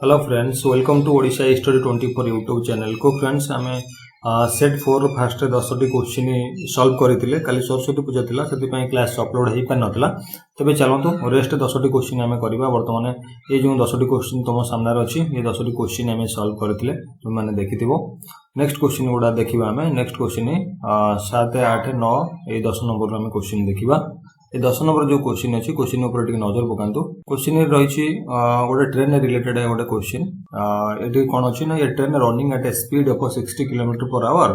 Hello friends, welcome to Odisha history 24 YouTube channel को। Friends आम set 4 fast 10टी question solve करते कल सरस्वती पूजा था से क्लास अपलोड हो पार नाला। तेज चलतु रेस्ट 10टी क्वेश्चन आम करवा। बर्तमान ये जो 10टी क्वेश्चन तुम सामने अच्छी ये 10टी क्वेश्चन आम सॉल्व करते तुमने देखि। नेक्स्ट क्वेश्चन गुड़ा देखा आम। नेक्स्ट क्वेश्चन 7, 8, 9 ये 10 नंबर आम क्वेश्चन देखा। ये 10 नंबर जो क्वेश्चन अच्छी क्वेश्चन उपर नजर पकातु। क्वेश्चन रही गोटे ट्रेन रिलेटेड गोटे क्वेश्चन। ये कौन अच्छी ना ये train running at A speed of 60 km/h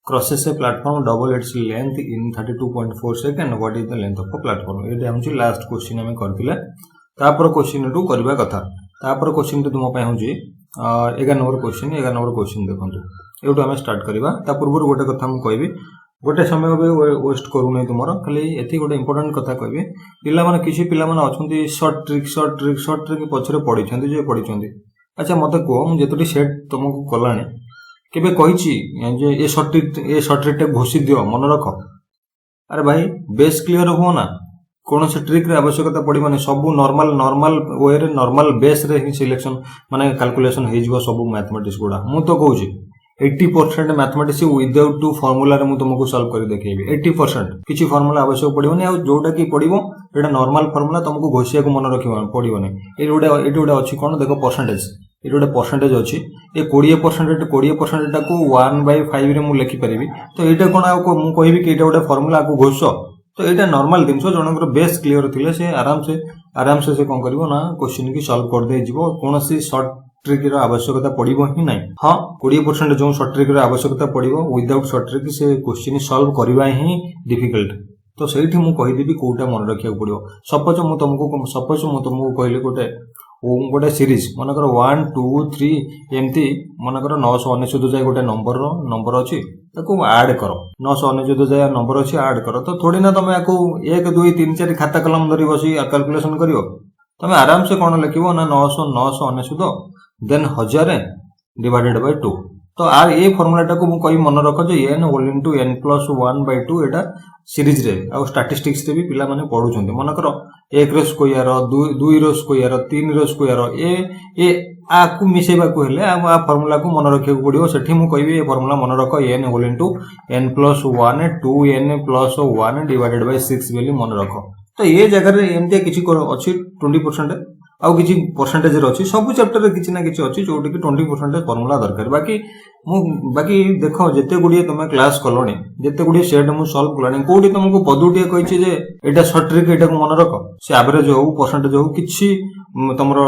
crosses a platform double its length in 32.4 second. What is the length of platform. ये हूँ लास्ट क्वेश्चन आम करते क्वेश्चन टू करवा कथा। क्वेश्चन तुम हूँ 11 नंबर क्वेश्चन। 11 नंबर क्वेश्चन देखो ये आम स्टार्ट करवा। पूर्व गोटे कथा मुझे कहि गोटे समय भी वेस्ट करूना तुम खाली ये गोटे इंपोर्टाट कथा कहि पिला किसी पिला अच्छा सर्ट ट्रिक पछरे पढ़ी पढ़ी। अच्छा मत कह मुझे जितटी सेट तुमको कला केबे कही ये सर्ट ट्रिक घोषी दियो मन रख। अरे भाई बेस क्लियर हुआ ना कौन से ट्रिक रे आवश्यकता पड़े सब नॉर्मल वे रे नॉर्मल बेस रे सिलेक्शन माने कैलकुलेशन हो जिवो सब मैथमेटिक्स गुड़ा। मु तो कहूँ 80% मैथमेटिक्स विदाउट टू फॉर्मूला रे मु तुमको सॉल्व कर देखेबी। 80% किसी फॉर्मूला आवश्यक पड़ोनी। आ जोटा कि पड़ो एटा नॉर्मल फॉर्मूला तुमको घोषिया को मन रख पड़ोनी। ये गोटे अच्छी कौन देख परसेंटेज। ये गोटे परसेंटेज अच्छी ये 20% टाक 1/5 रे मु लिखिपारि। तो ये कौन मुझे कि गोटे फॉर्मूला को घोष। तो ये नॉर्मल जिन जनकर बेस क्लियर थे से आराम से कौन कर क्वेश्चन की सॉल्व कर दे कौन सर्ट ट्रिक आवश्यकता पड़ो ही ना। हाँ 20% जो सर्ट ट्रिक आवश्यकता पड़ो विदाउट सर्ट ट्रिक से क्वेश्चन सॉल्व करवा ही डिफिकल्ट। तो सही मुझे कहीदेवी कौटा मन रखा पड़ो। सपोज मुझे तुमको कहली गोटे सीरीज मनकर 1, 2, 3 एमती मनकर 999 जाए गोटे नंबर अच्छी आड कर 999 जाए नंबर अच्छी आड कर। तो थोड़ी ना तुम आपको 1, 2, 3, 4 खाता कलम धरी बस कैलकुलेशन कर तुम आराम से कौन लिख ना 999 देन 1000 डिवाइडेड बाय 2। तो आर ये फॉर्मूला टाको मु कहि मन रख जो n whole into n plus 1/2 एटा सीरीज रे आ स्टैटिस्टिक्स रे भी पिला माने पढुछन्ते। मन कर 1 रो स्क्वायर 2 रो स्क्वायर 3 रो स्क्वायर ए आकु मिसेबा को हेले आ फॉर्मूला को मन रखिया को पड़ियो। सेठी मु कहिबी ए फॉर्मूला मन रख n whole into n plus 1 2n plus 1 divided by 6 बेली मन रख। तो ये जगह रे एमते किछि अछि 20% आउ किछि परसेंटेज रे अछि सब चैप्टर रे किछि ना किछि अछि जोटी कि 20% फॉर्मूला दरकार। बाकी देखो जेते गुडी तुम क्लास कलोनी जेते गुडी सेट मु सॉल्व कलानी कोडी तुमको पदुटिए कहिछि जे एटा शॉर्ट ट्रिक एटा को मन रख से एवरेज हो परसेंटेज हो किछि तमरो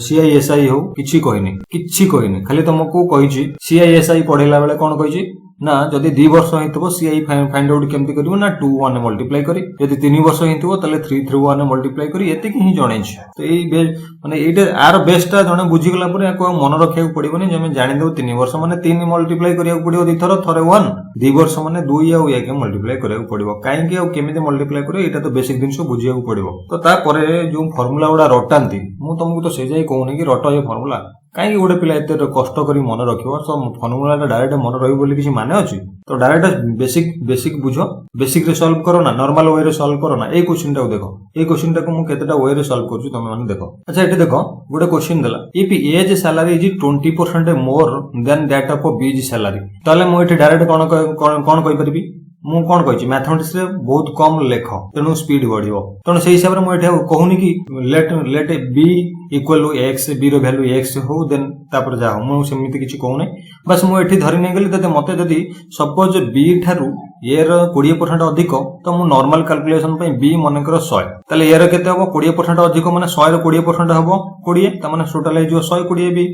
CISI हो किछि कहिनी खाली तुमको कहिछि CISI पढेला बेले कोन कहिछि ना जदि 2 वर्ष होइतबो CI फाइंड आउट केमति करिवो ना 2 1 मल्टीप्लाई करी। जदि 3 वर्ष होइतबो तले 3 3 1 मल्टीप्लाई करी एते कि ही जणै छी। तो एई माने एटा आर बेस्टा जणे बुझी गला परे को मन रखिया को पड़िबोनी जे हम जानि देबो 3 वर्ष माने 3 मल्टीप्लाई करिया को पड़िबो दिथर थरे 1 2 वर्ष माने 2 आ 1 मल्टीप्लाई करिया को पड़िबो। काहे कि आ केमिति मल्टीप्लाई करियो एटा तो बेसिक जिंस बुझिया को पड़िबो। तो ता परे जो फार्मूला उडा रटांती मु तुमको तो से जाई कहूनी कि रट ये फार्मूला कहीं गोटे पिला एत कष्ट कर मन रखियो। फॉर्मूला डायरेक्ट मन रही बोली किसी माने अछि। तो डायरेक्ट बेसिक बुझ बेसिक रे सॉल्व करो ना नॉर्मल वे रे सॉल्व करो ना। ए क्वेश्चन टाको देखो ए क्वेश्चन टाको मु केतेटा वे रे सॉल्व करछु तुम माने देखो। अच्छा एटे देखो गोटे क्वेश्चन देला if A's salary is 20% more than that of B's salary. ताले मु एटे डायरेक्ट कोन कहि परबी मु कोन कहिछि मैथमेटिक्स रे बहुत कम लेख तेनु स्पीड बढ़िबो। तेनु सेही हिसाब रे मु एठे कहूनी कि let B equal to x B रो वैल्यू x हो देन तापर जा मु सेमिति किछि कहूनी। बस मु एठी धरि नै गेली तते मते जदी सपोज b थारु ए रो 20% अधिक तो मु नॉर्मल कैलकुलेशन पई b मनकर 100 ताले ए रो केते हो 20% अधिक माने 100 रो 20% हबो 20 त माने टोटल हे जो 120 b।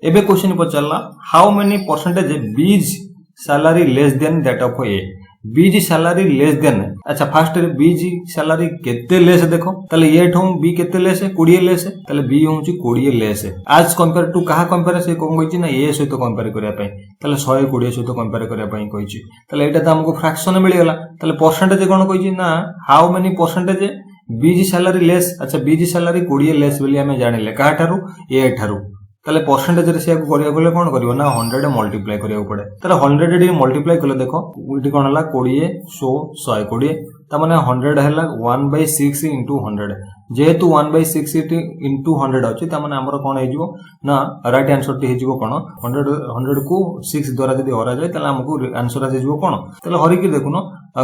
एबे क्वेश्चन पचारला how many percentage B's salary less than that of A. B's salary less than अच्छा फास्ट रे बीज सैलरी केते लेस देखो ताले ए ठो बी केते लेस 20 लेस ताले बी होची 20 लेस आज कंपेयर टू कहा कंपेयर से कोन कहिछि ना ए सहित कंपेयर करिया पई ताले 120 सहित कंपेयर करिया पई कहिछि। ताले एटा त हमको फ्रैक्शन मिल गेला। ताले परसेंटेज कोन कहिछि ना how many percentage B's salary less. अच्छा बीज सैलरी 20 लेस बोली हमें जानिले कहा ठारू ए ठारू। ताले परसेंटेज रे से करिया गले कोन करबो ना 100 मल्टीप्लाई करिया पड़े ताले 100 डी मल्टीप्लाई कले देखो इटी कोन हला 20 100 120 ता माने 100 हला 1/6 इनटू 100 जेहेतु 1/6 इनटू 100 अछि ता माने हमर कोन हे जिवो ना राइट आंसर टी हे जिवो कोन 100 को 6 द्वारा जदी हरा जाय ताले हमकु आंसर आ जिवो कोन ताले हरि के देखुनो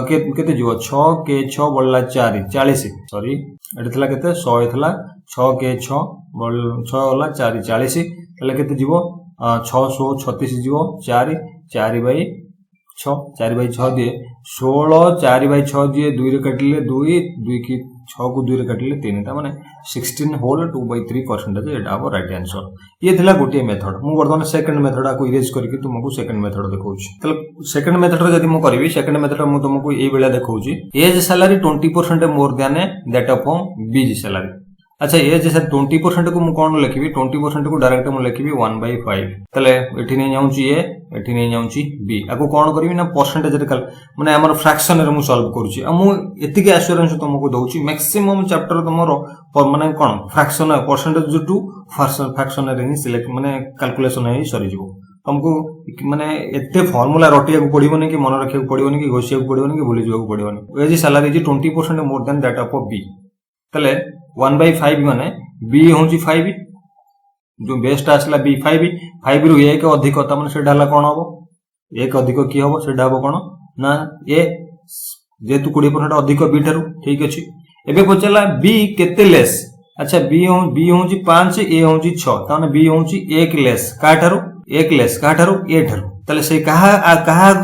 केते जिवो 6 के 6 बळला 4 40 सॉरी एटा थला केते 100 थला 6 के 6 6 होला 4 40 ताले केते जिवो 636 जिवो 4 4/6 4/6 दिए 16 4/6 दिए 2 रे काटिले 2 2 की 6 को 2 रे काटिले 3 ता माने 16 होल 2/3% एटा हो राइट आंसर ये थिला गोटे मेथड मु वर्तमान सेकंड मेथड को इरेज करके तुमको सेकंड मेथड देखौछि तले सेकंड मेथड रे जदी मु करबी सेकंड मेथड मु तुमको ए बेला देखौछि A's salary 20% more than that of B's salary अच्छा एज से 20% को मु कोन लिखिबी 20% को डायरेक्ट मु लिखिबी 1/5 तले एठी नै जाउछि ए एठी नै जाउछि बी आको कोन करबी ना परसेंटेज रे माने हमर फ्रैक्शन रे मु सॉल्व करूछि आ मु एतिके एश्योरेंस तुमको दउछि मैक्सिमम चैप्टर तुमरो माने कोन फ्रैक्शन परसेंटेज टू फ्रैक्शन रे ही सिलेक्ट माने कैलकुलेशन ही सरी जिवो तुमको माने एते फार्मूला रटिया को पड़िबोनी कि मन रखिया को पड़िबोनी कि घोषिया को पड़िबोनी कि भूली जिवो को पड़िबोनी A's salary is 20% more than that of B तले 1/5 माने b होची 5 जो बेस्ट आसला b 5 रु a के अधिक त माने सेडा हला कोन हबो a के अधिक की हबो सेडा हबो कोन ना a जेतु 20% अधिक b थारु ठीक अछि एबे पचला b केते लेस अच्छा b होची 5 a होची 6 त माने b होची 1 लेस का थारु 1 लेस का थारु a थारु तले से कहा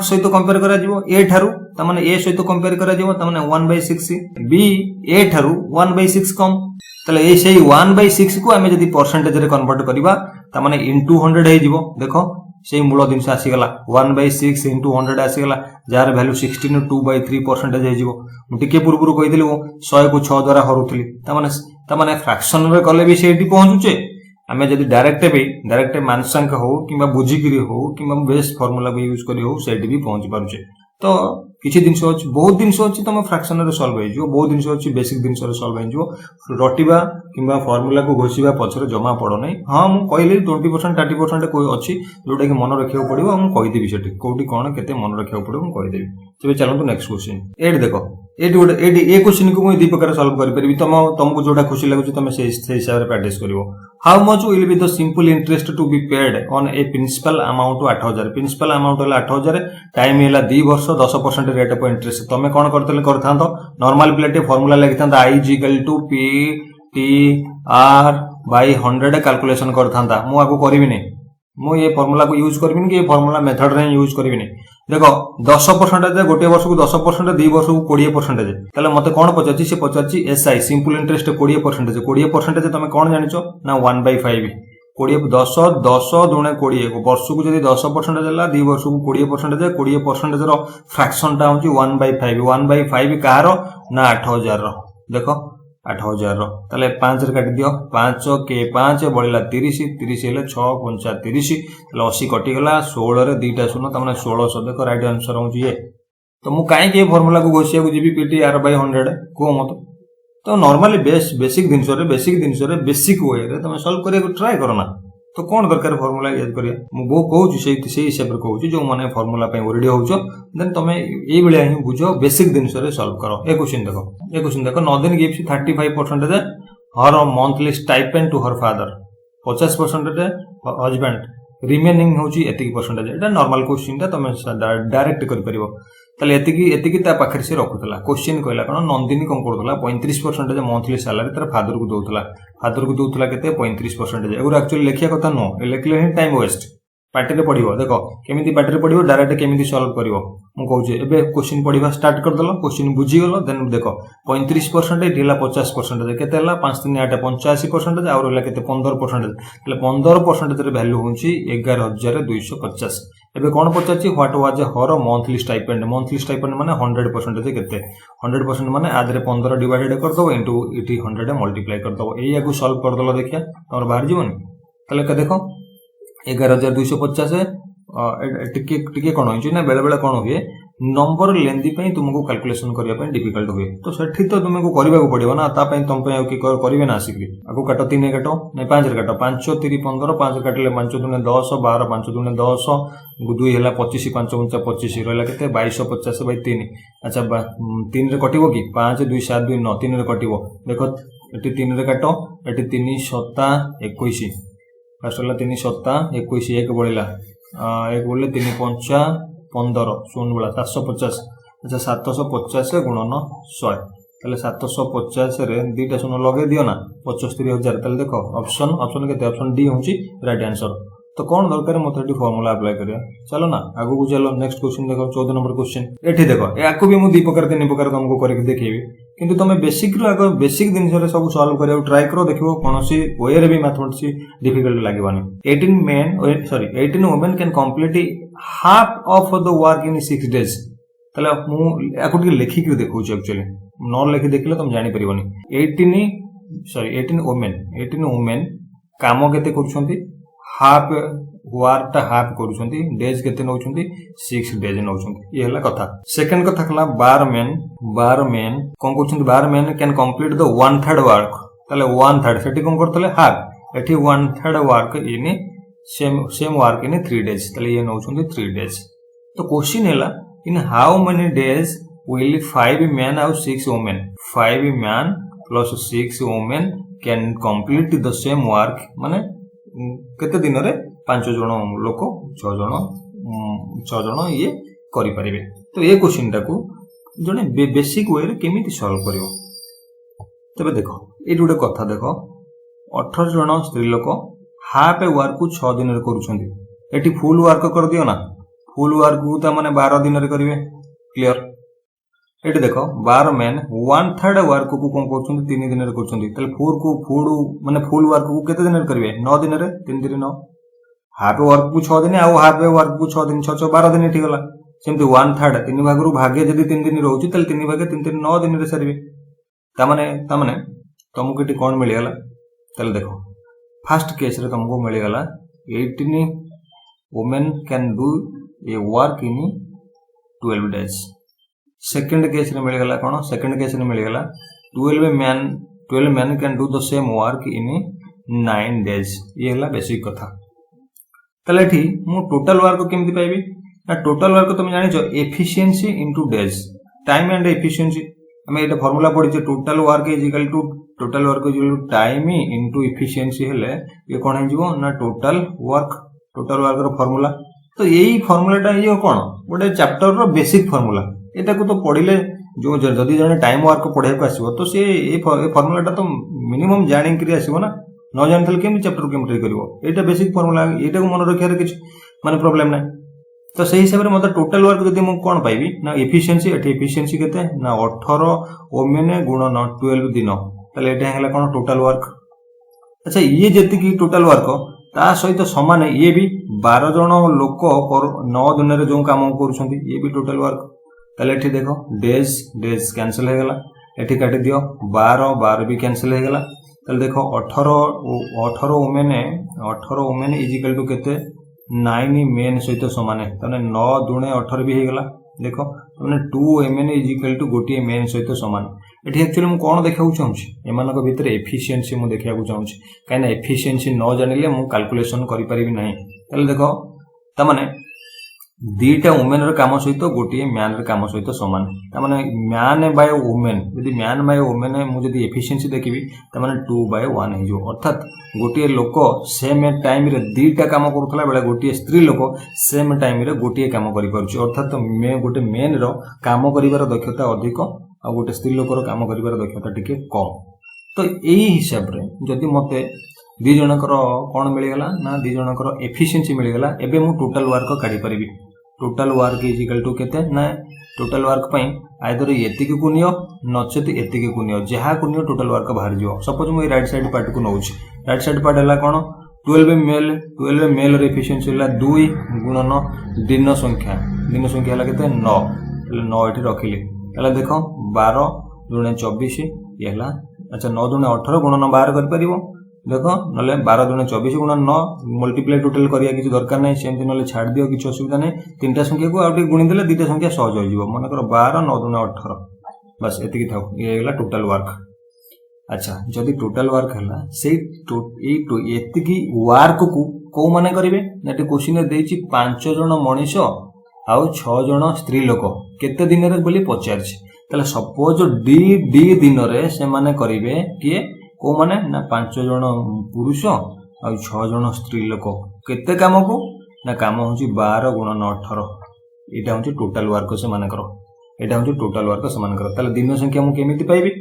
सहित कंपेयर करा जिवो a थारु त माने a सहित कंपेयर करा जिवो त माने 1/6 b a थारु 1/6 कम तले ए सेही 1/6 को हमें जदी परसेंटेज रे कन्वर्ट करबा त माने इनटू 100 हे जिवो देखो सेही मूल दिन आसी गला 1/6 इनटू 100 आसी गला जार वैल्यू 16 2/3% हे जिवो मुटिके पूर्वरु कहिदिली 100 को 6 द्वारा हरुतली त माने फ्रैक्शन रे कले भी सेही पहुंचुचे हमें जदी डायरेक्ट मानसंक हो किबा बुझिकिरी हो किबा बेस फार्मूला भी यूज करी हो सेठी भी पहुंच पारुचे तो किछि दिन से बहुत दिन से तुम फ्रैक्शन रे सॉल्व हो जो बहुत दिन से बेसिक दिन से सॉल्व हो रटिबा किबा फार्मूला को घोषिबा पछरे जमा पड़ो नै हां मु कहली 20% 30% कोई अछि जोटा कि मन रखियो पड़िबो हम कहि देबी सेठी कोठी कोन केते मन रखियो पड़िबो हम कहि देबी तबे चलंतु नेक्स्ट क्वेश्चन एड देखो एडी ए क्वेश्चन को मैं दी प्रकार सॉल्व कर परबी तुमको जोटा खुशी लागु तमे से हिसाब रे प्रैक्टिस करिवो how much will be the simple interest to be paid on a principal amount 8000 principal amount हला 8000 टाइम हला 2 वर्ष 10% रेट ऑफ इंटरेस्ट तमे कोन करतले करथांतो नॉर्मल प्लेट फार्मूला लिखथांता i = p t r by 100 calculation करथांता मु आको करबी नै मु ये फार्मूला को यूज करबिन कि ये फार्मूला मेथड रे यूज करबिन देखो 10% जे गोटे वर्ष को 10% 2 वर्ष को 20% जे तले मते कोन पचाची से पचाची एसआई सिंपल इंटरेस्ट 20% जे 20% तमे कोन जानिचो ना 1/5 20 10 10 दुणे 20 को वर्ष को जदी 10% देला 2 वर्ष को 20% जे 20% रो फ्रैक्शन ता होची 1/5 1/5 कार ना 8000 रो देखो 8000 रो तले 5 रे काटी दियो 5 के 5 बळिला 30 30 हेले 6 5 30 तले 80 कटि गला 16 रे दुईटा शून्य त माने 1600 देखो राइट आंसर होची ये तो मु काहे के फार्मूला को घोषिया को जीबी पीटी आर बाय 100 को मत तो नॉर्मली बेसिक दिन रे बेसिक वे रे तमे सॉल्व करे को ट्राई करो ना तो कौन दरकार फार्मूला याद करिया मु गो कहूची से हिसाब रे कहूची जो माने फार्मूला पे रेडी होचो देन तमे ए बेले ही बुझो बेसिक दिन रे सॉल्व करो ए क्वेश्चन देखो northern gives 35% her monthly stipend to her father 50% husband remaining होची एतिकी परसेंटेज एटा नॉर्मल क्वेश्चन ता तमे डायरेक्ट कर परिबो तले एतिकी ता पाखर से रखुतला क्वेश्चन कहला कोन नंदिनी कोन करतला 35% मंथली सैलरी तर फादर को दोतला केते 35% एगुर एक्चुअली लेखिया कथा नो लेखले ही टाइम वेस्ट पार्टी रे पढिबो देखो केमिति पार्टी रे पढिबो डायरेक्ट केमिति सॉल्व करिवो मु कहूचे एबे क्वेश्चन पढिबा स्टार्ट कर दलो क्वेश्चन बुझी गलो देन देखो 35% एला 50% केते हला 5 3 8 85% और हला केते 15% तले 15% रे वैल्यू होची 11250 एबे कोन पचाची what was her monthly stipend माने 100% केते 100% माने आदरे 15 डिवाइडेड कर दो इनटू इटी 100 मल्टीप्लाई कर दो एया को सॉल्व कर दलो देखिया और बाहर जीवन तले का देखो 11250 टिके कोन होई ना बेले बेले कोन होए नंबर लेंदी पे तुमको कैलकुलेशन करने डिफिकल्ट हुए तो सेठी तो तुमको करने को पड़ो ना तुम करेंगे ना आसिक आगे काट 3 काट नहीं 5 काट 5 3 15 5 काटिले 5 दूने 10 12 5 दूने 10 2 है 25 5 5 25 रहा के 2250/3 अच्छा 3 रे कटिबो कि 5 2 7 2 9 3 रे कटिबो देखो ये 3 रे काट ये 3 7 21 फर्स्ट है 3 7 21 एक बढ़ला एक बढ़ले 3 5 15 शून्य बड़ा 750 अच्छा 750 गुणन 100 ताले 750 रे दीटा शून्य लगे दियो ना 75,000 ताले देखो ऑप्शन केते ऑप्शन डी होची राइट आंसर तो कौन दरकार मत एटी फार्मूला अप्लाई करिया चलो ना आगु को चलो नेक्स्ट क्वेश्चन देखो 14 नंबर क्वेश्चन एठी देखो याको भी मु दी प्रकार 3 प्रकार तुमको करके देखेबी किंतु तमे बेसिक रो आगो बेसिक दिन रे सब सॉल्व करिया ट्राई करो देखिबो कोनोसी वे रे भी मैथमेटिक्स डिफिकल्ट लागबानी 18 women can complete half of the work in 6 days तले मु याको टी लिखि के देखौ छी एक्चुअली न लिखि देखले तुम जानि परिबोनी 18 वुमेन काम केते करछंती हाफ वार्टा हाफ करूछंती डेज केते नउछंती 6 डेज नउछंती ये हला कथा सेकंड कथा खला 12 मेन कोन करछंती 12 men can complete the 1/3 work तले 1/3 सेठी कोन करतले हाफ एठी 1/3 work in same work in 3 days तले ये नउछंती 3 डेज तो क्वेश्चन हैला in how many days will 5 men और 6 women 5 man plus 6 women can complete the same work माने केते दिन रे 5 जण लोक 6 जण ये करि परिबे तो ये क्वेश्चन टाकू जने बेसिक वे रे केमिति सॉल्व करिवो तबे देखो ए दुडे कथा देखो 18 जण स्त्री लोक हाफ वर्क को 6 दिन रे करूछंती एटी फुल वर्क कर दियो ना फुल वर्क को त माने 12 दिन रे करिवे क्लियर एटी देखो 12 मेन 1/3 वर्क को कोन करछंती 3 दिन रे करछंती तले फुल माने फुल वर्क को केते दिन रे करिवे 9 दिन रे 3 दिन 9 हाफ वर्क को 6 दिन आ हाफ वर्क को 6 दिन 6 12 दिन ठीक गला सेमती 1/3 3 भाग रु भागे जदी 3 दिन रहउची तले 3 भागे 3 3 9 दिन रे सरीबे ता माने तुमको एटी कोन मिल गला तले देखो फर्स्ट केस रे तुमको मिल गला 18 women can do a work in 12 days second case रे मिल गला कोन सेकंड केस रे मिल गला 12 man can do the same work in 9 days ये हला बेसिक कथा तले एठी मु टोटल वर्क केमति पाइबी ना टोटल वर्क तुम जानि छ efficiency into days time and efficiency हमें एटा फार्मूला पढि छ total work is equal to time into efficiency हेले ये कोन हे जीवो ना टोटल वर्क रो फार्मूला तो यही फार्मूलाटा ये कोन गोटे चैप्टर रो बेसिक फार्मूला एटा को तो पढिले जो जदी जने टाइम वर्क पढे को आसीबो तो से ए फार्मूलाटा तो मिनिमम जानि करी आसीबो ना न जानथल केम चैप्टर केम ट्राई करिवो एटा बेसिक फार्मूला एटा को मन रखियार किछ माने प्रॉब्लम नै तो सही हिसाब रे मतलब टोटल वर्क जदी मु कोन पाइबी ना एफिशिएंसी एठी एफिशिएंसी केते ना 18 वुमेन गुणन 12 दिन तले एटा हेला कोन टोटल वर्क अच्छा ये जेति की टोटल वर्क ता सहित समान ये भी 12 जण लोक 9 दिन रे जो काम करूछंती ये भी टोटल वर्क तले एठी देखो डेज कैंसिल हो गला एठी काटी दियो 12 भी कैंसिल हो गला तले देखो 18 वुमेन इज इक्वल टू केते 9 मेन सहित समान तने 9 दुणे 18 भी हो गला देखो तने 2 वुमेन इज इक्वल टू गोटी मेन सहित समान एठी एक्चुअली मु कोन देखाउ चाहूची एमानक भितर एफिशिएंसी मु देखिया चाहूची काइना एफिशिएंसी न जानिले मु कैलकुलेशन करि परिबी नाही तले देखो त माने दीटा वुमेन र काम सहित गोटी मैन र काम सहित समान त माने मैन बाय वुमेन यदि मैन बाय वुमेन मु यदि एफिशिएंसी देखिबी त माने 2/1 हे जो अर्थात गोटी लोक सेम टाइम रे दीटा काम करूथला बेले गोटी स्त्री लोक सेम टाइम रे गोटी काम करि परछि अर्थात गोटे मेन रो काम करिवार दक्षता अधिक आ गोटे स्त्री लोकर काम करिवार दक्षता टिके कम तो एही हिसाब रे जदि मते दी जनकर कोन मिल गला ना दी जनकर एफिशिएंसी मिल गला एबे मु टोटल वर्क काढी परिबी total work is equal to केते ना टोटल वर्क पई आइदर एतिक को नियो नचेत एतिक को नियो जहा को नियो टोटल वर्क बाहर जियो सपोज मु राइट साइड पार्ट को नउछि राइट साइड पार्ट हला कोन 12 मेल रे एफिशिएंसी हला 2 गुणन दिन संख्या हला केते 9 एठी रखिले हला देखो 12 दुणे 24 ये हला अच्छा 9 दुणे 18 गुणन 12 कर परिबो देख ना 12 दूने 24 गुण 9 मल्टीप्लाई टोटल करिया किसी दरकार नहीं सेमती ना छाड़ दियो किसी असुविधा नहीं तीनटा संख्या को आउटे गुणी देले दुईटा संख्या सहज हो जिवो मन कर 12 9 दूने 18 बस एतिकी थाउ ये होला टोटल वर्क। अच्छा जदि टोटल वर्क हला से एतिकी वर्क को माने करिवे ना क्वेश्चन देछि 5 जण मनीष आउ 6 जण स्त्री लोक केते दिन रे बोली पचारछि ताले सपोज डी दिन रे से माने करिवे किए को माने ना 5 जण पुरुष आ 6 जण स्त्री लोक केते काम को ना काम होची 12 गुणन 18 एटा होची टोटल वर्क से माने करो एटा होची टोटल वर्क से माने करो ताले दिन संख्या मु केमिति पाइबी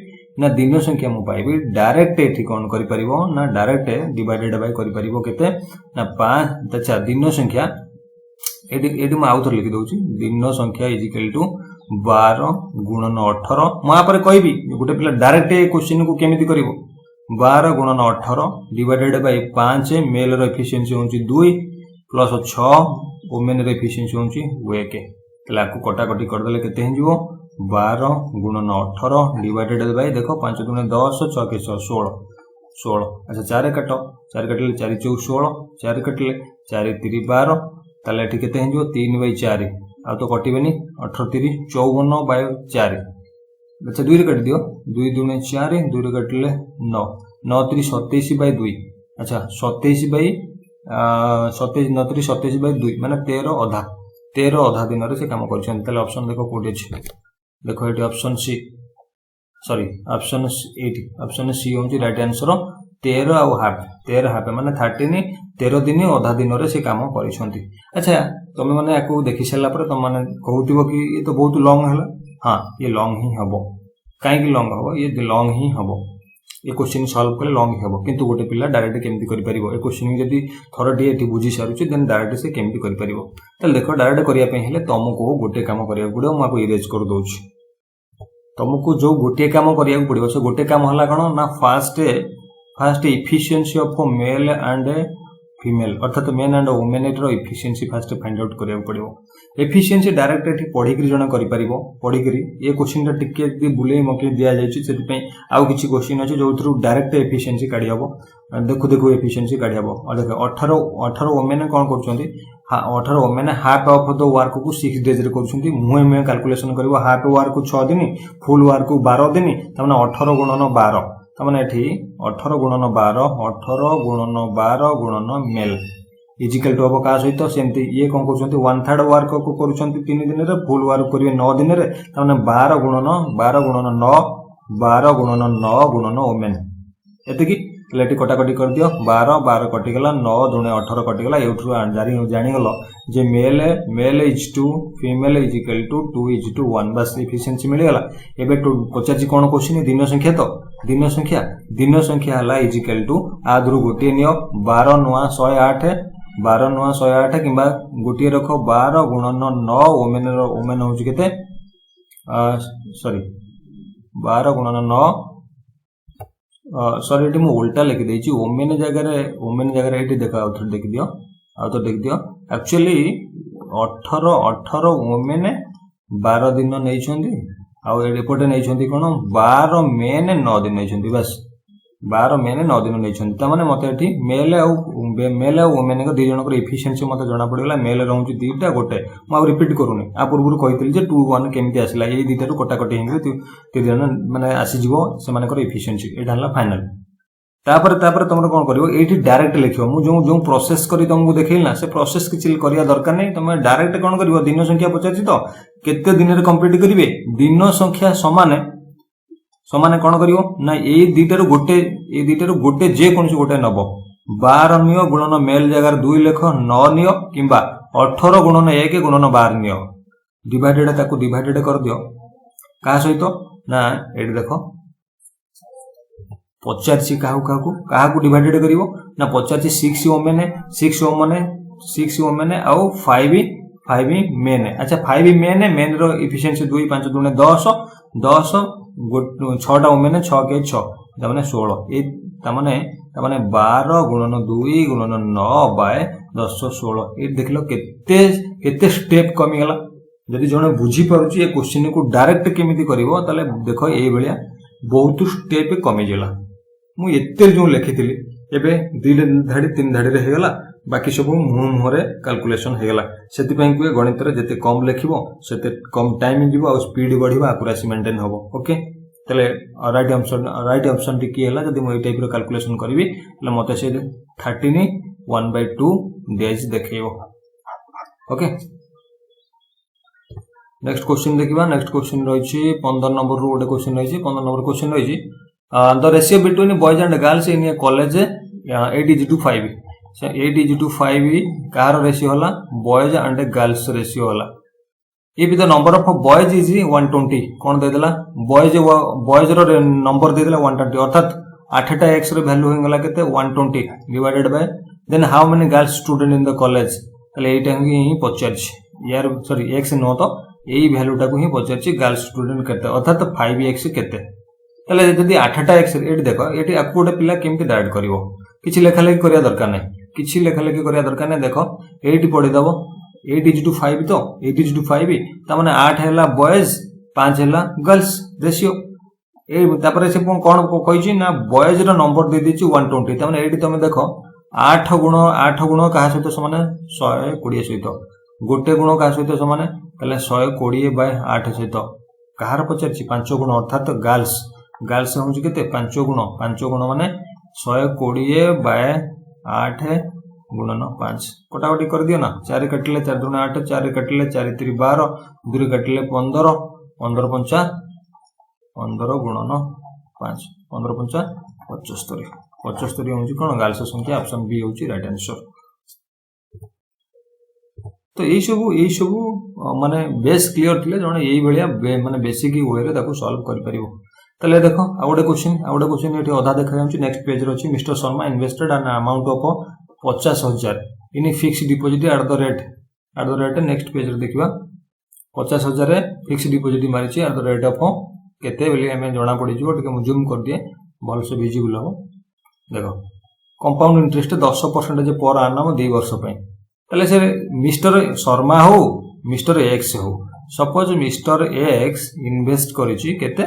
ना दिन संख्या मु पाइबी डायरेक्ट एठी कोन करि परिबो ना डायरेक्ट डिवाइडेड बाय करि परिबो केते ना 5 अच्छा दिन संख्या एटी मु आउथर लिखि दउची दिन संख्या इज इक्वल टू 12 गुणन 18 मु आ पर कहबी गोटे पिला डायरेक्ट ए क्वेश्चन को केमिति करिवो 12 गुणन 18 डिवाइडेड बाय 5 मेल रो एफिशिएंसी होची 2 प्लस 6 वुमेन रो एफिशिएंसी होची 1 तला को कटा कटी कर देले केते हिजो 12 गुणन 18 डिवाइडेड बाय देखो 5 दूने 10 6 के 16 16 अच्छा 4 काटो 4 काटले 4 4 16 4 काटले 4 3 12 ताले एठी केते हिजो 3 बाय 4 आ तो कटिबेनी 18 3 54 बाय 4 अच्छा 2 रे काट दियो 2 दूने 4 2 रे काटले 9 9 3 27 बाय 2 अच्छा 27 बाय 27 9 3 27 बाय 2 माने 13 अधा दिन रे से काम करछन ताले ऑप्शन देखो कोठी अछि देखो एटी option C sorry option C होची राइट आंसर 13 और हाफ माने 13 दिन अधा दिन रे से काम करिसंती। अच्छा तुम माने याको देखि सला पर तुम माने कहउतिबो कि ये तो बहुत लॉन्ग हला हां ये लॉन्ग ही हबो काई कि लॉन्ग हबो ये लॉन्ग ही हबो ये क्वेश्चन सॉल्व करे लॉन्ग हबो किंतु गोटे पिला डायरेक्ट केमति करि परिबो ए क्वेश्चन जदी थोरटी एठी बुझी सारुछि देन डायरेक्ट से केमति करि परिबो तले देखो डायरेक्ट करिया पे हेले तुमको गोटे काम करिया गुडो माको इरेज कर दोछि तुमको जो गोटे काम करिया पड़िबो से गोटे काम हला कोन ना first efficiency of male and female अर्थात मेन एंड वुमेन रो एफिशिएंसी फर्स्ट फाइंड आउट करिया पड़िबो एफिशिएंसी डायरेक्ट एठी पढी करी जण करि परिबो पढी करी ये क्वेश्चन टा टिके दी बुले मके दिया जायछि सेति पे आउ किछि क्वेश्चन अछि जो थ्रू डायरेक्ट एफिशिएंसी काढी हबो देखो एफिशिएंसी काढी हबो और देखो 18 वुमेन कोन करछंती 18 women half of the work को 6 डेज रे करछंती मुहे कैलकुलेशन करबो हाफ वर्क को 6 दिन फुल वर्क को 12 दिन त माने 18 गुणन 12 त माने एठी 18 गुणन 12 18 गुणन 12 गुणन मेल इजिकल टू अब का सहित सेमती ये कोन करछंती 1/3 वर्क को करछंती 3 दिन रे फुल वर्क करिवे 9 दिन रे त माने 12 गुणन 9 12 गुणन 9 गुणन वुमेन एतकी लेटी कटा कटी कर दियो 12 12 कटि गला 9 दुने 18 कटि गला एउठु जानि गलो जे male is to female is equal to 2 is to 1 बस एफिशिएंसी मिल गला एबे टू पचाची कोन क्वेश्चन दिन संख्या तो दिन संख्या हला इज इक्वल टू आदरु गोटे नियो 12 9 108 किबा गोटे रखो 12 गुणन 9 वुमेन होची केते सॉरी 12 गुणन 9 सॉरी एटी मु उल्टा लिखि देछि वुमेन जगह रे एटी देखा आउथर देख दियो एक्चुअली 18 वुमेन 12 दिन नै छथि आ एपटे नै छथि कोन 12 मेन 9 दिन नै छथि बस 12 मेन 9 दिन नै छथि त माने मते एटी मेल आ वुमेन को दि जण को एफिशिएंसी मते जणा पड़िगला मेल रहउची दीटा गोटे म रिपीट करूनी आ पूर्व कहितली जे 2 1 केमति आसिला ए दीटा रो कटा कटी हिंगे ति जण माने आसी जीवो से माने को एफिशिएंसी एटा हला फाइनल तापर तुम कौन करिवो एठी डायरेक्ट लिखियो मु जो प्रोसेस करी तुमको देखैला से प्रोसेस किछि करिया दरकार नै तुम डायरेक्ट कौन करिवो दिन संख्या पचाछि तो केते दिन रे कंप्लीट करिवे दिन संख्या समान कौन करिवो ना ए दीटारो गोटे जे कोनसी गोटे नबो 12 नियो गुणन मेल जगह 2 लेख 9 नियो किबा 18 गुणन 1 गुणन 12 नियो डिवाइडेड ताको डिवाइडेड कर दियो का सहित ना एठी देखो पचारछि काहू डिवाइडेड करिवो ना पचारछि 6 वुमेन आउ 5 मेन अच्छा 5 मेन रो एफिशिएंसी 2 5 दूने 10 6टा वुमेन 6 के 6 त माने 16 ए त माने 12 गुणन 2 गुणन 9 बाय 10 16 ए देखलो केते स्टेप कमी गला जदि जने बुझी पारुची ए क्वेश्चन को डायरेक्ट केमिति करिवो ताले देखो ए बेलिया बहुत स्टेप कमी गेला मु एते जो लिखिथिली एबे 2 धाड़ी 3 धाड़ी रे हेगला बाकी सब मुह मुहरे कैलकुलेशन हेगला सेति पई कुए गणित रे जते कम लिखिबो सेते कम टाइम जीवो और स्पीड बढ़िबो एक्यूरेसी मेंटेन होबो ओके तले राइट ऑप्शन टी की हैला जदी मो ए टाइप रो कैलकुलेशन करबी तले मते से 13 1/2 डेज देखेबो ओके नेक्स्ट क्वेश्चन देखिबा नेक्स्ट क्वेश्चन रहिछि 15 नंबर रो ओडे क्वेश्चन रहिछि 15 नंबर क्वेश्चन रहिछि the ratio between boys and girls in a college 8:5 so 8:5 कार रेशियो होला बॉयज एंड गर्ल्स रेशियो होला if the number of boys is 120 कोन दे देला बॉयज रो नंबर दे देला 120 अर्थात 8टा x रो वैल्यू हो गेला केते 120 divided by then how many girls student in the college तले एटा ही पचारछि यार सॉरी x नो तो एई वैल्यू टा को ही पचारछि गर्ल्स स्टूडेंट केते अर्थात 5x केते तले जदी 8टा x एटी देखो एटी आपको गोटे पिला केमति डाइड करिवो किछि लेखा लेखि करिया दरकार नै किछि लेखा लेखि करिया दरकार नै देखो 8 पढि दबो 8:5 तो 8:5 ता माने 8 हैला बॉयज 5 हैला गर्ल्स रेशियो ए तापर से कोन कहिछि ना बॉयज रो नंबर दे दिछि 120 ता माने एटी तमे देखो 8 गुण कहा सहित समान 120 सहित गोटे गुण कहा सहित समान तले 120 बाय 8 सहित कहार पचारछि 5 गुण अर्थात गर्ल्स होछि केते 5 गुण माने 120 बाय 8 गुणन 5 कटाकटी कर दियो ना 4 कटिले 4 दुना 8 4 कटिले 4 3 12 2 कटिले 15 15 5 15 गुणन 5 15 5 75 75 होची कोन गर्ल्स संख्या ऑप्शन बी होची राइट आंसर तो एई सब माने बेस क्लियर थिले जने एई भलिया माने बेसिक वे रे ताको सॉल्व कर परिबो तले देखो आ गोटे क्वेश्चन एठी आधा देखा जाउची नेक्स्ट पेज रे अछि Mr Sharma invested an amount of 50,000 in fixed deposit at the rate next page रे देखिबा 50,000 रे फिक्स्ड डिपॉजिट मारिछि एट द रेट ऑफ केते बेले हमें जणा पड़ी जो टिके मु जूम कर दिए भल से विजिबल हो देखो कंपाउंड इंटरेस्ट 10% पर annum 2 वर्ष पई तले से मिस्टर शर्मा हो मिस्टर एक्स हो सपोज मिस्टर एक्स इन्वेस्ट करिछि केते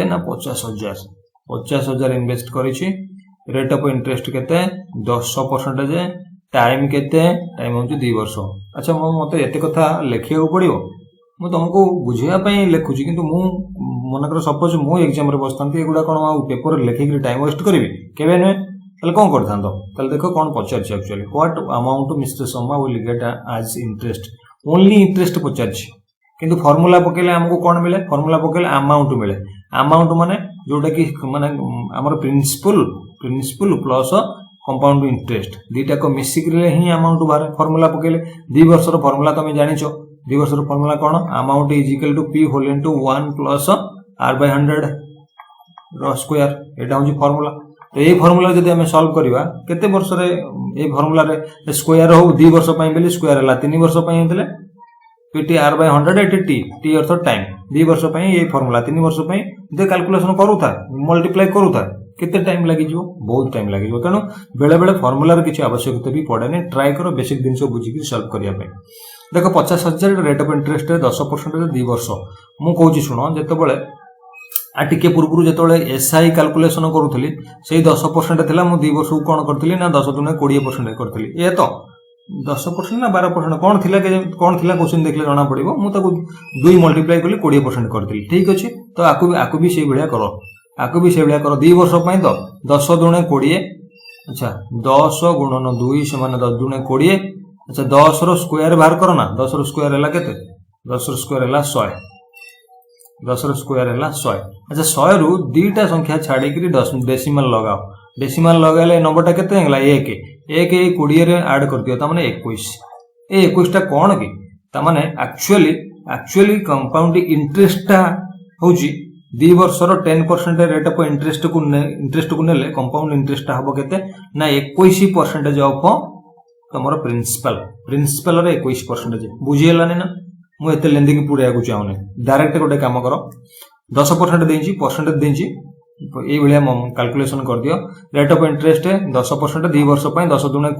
ना 50,000 इन्वेस्ट करिछि रेट ऑफ इंटरेस्ट केते 10% टाइम केते टाइम हो 2 वर्ष अच्छा मते एते कथा लेखिया पड़ियो मु तुमको बुझिया पई लेखुची किंतु मु मनकर सपोज मु एग्जाम रे बसतांती एगुडा कोन पेपर रे लेखि टाइम वेस्ट करबी केबे नै तले कोन करथांतो तले देखो कोन पचारछि actually what amount Mr Sharma will get as interest only interest पचारछि किंतु फार्मूला पकेले हमको कोन मिले फार्मूला पकेले अमाउंट माने जोटा कि माने हमर प्रिंसिपल प्लस कंपाउंड इंटरेस्ट दीटा को मिसिकले ही अमाउंट बारे फार्मूला पकेले 2 वर्ष रो फार्मूला तमे जानिछो 2 वर्ष रो फार्मूला कोन amount is equal to p whole into 1 plus r by 100 रो स्क्वायर एटा होजी फार्मूला तो ए फार्मूला जदि हमें सॉल्व करिवा केते वर्ष रे ए फार्मूला रे स्क्वायर हो 2 वर्ष पई बेली स्क्वायर हला 3 वर्ष पई हेतले pt r by 100 t earth time 2 वर्ष पई ए फार्मूला 3 वर्ष पई जे कैलकुलेशन करूथा मल्टीप्लाई करूथा केते टाइम लागि जिवो बहुत टाइम लागि जिवो तनो बेले बेले फार्मूला रे किछि आवश्यकता भी पड़े नै ट्राई करो बेसिक दिन सब बुझी कि सॉल्व करिया पई देखो 50,000 रेट ऑफ इंटरेस्ट 10% 2 वर्ष मु कहूची सुनो जते बेले आ टिके पूर्वरु जते बेले एसआई कैलकुलेशन करूथली सेही 10% थिला मु 2 वर्ष कोन करथली ना 10 दुने 20% करथली ए तो 10% ना 12% कोन थिला क्वेश्चन देखले जाना पड़िबो मु ताको 2 मल्टीप्लाई करली 20% करथली ठीक अछि तो आकु भी सेही भलिया करो 2 वर्ष पई तो 10 दुने 20 अच्छा 10 गुणन 2 समान 10 दुने 20 अच्छा 10 रो स्क्वायर बाहर करो ना 10 रो स्क्वायर हला केते 10 रो स्क्वायर हला 100 10 रो स्क्वायर हला 100 अच्छा 100 रु दीटा संख्या छाडी करी डेसिमल लगाले नंबरटा केते हेला 1 20 रे ऐड कर दियो त माने 21 ए 21 टा कोन की त माने एक्चुअली कंपाउंड इंटरेस्ट टा होची 2 वर्ष रो 10% रेट ऑफ इंटरेस्ट को नेले कंपाउंड इंटरेस्ट टा हबो केते ना 21% ऑफ तमरो प्रिंसिपल रे 21% बुझियलानी ना मु एते लेंदी की पुरिया को चाहने डायरेक्ट गोटे काम करो 10% देंची परसेंटेज देंची ए भलिया कैलकुलेशन कर दियो रेट ऑफ इंटरेस्ट 10% 2 वर्ष पई 10 दुने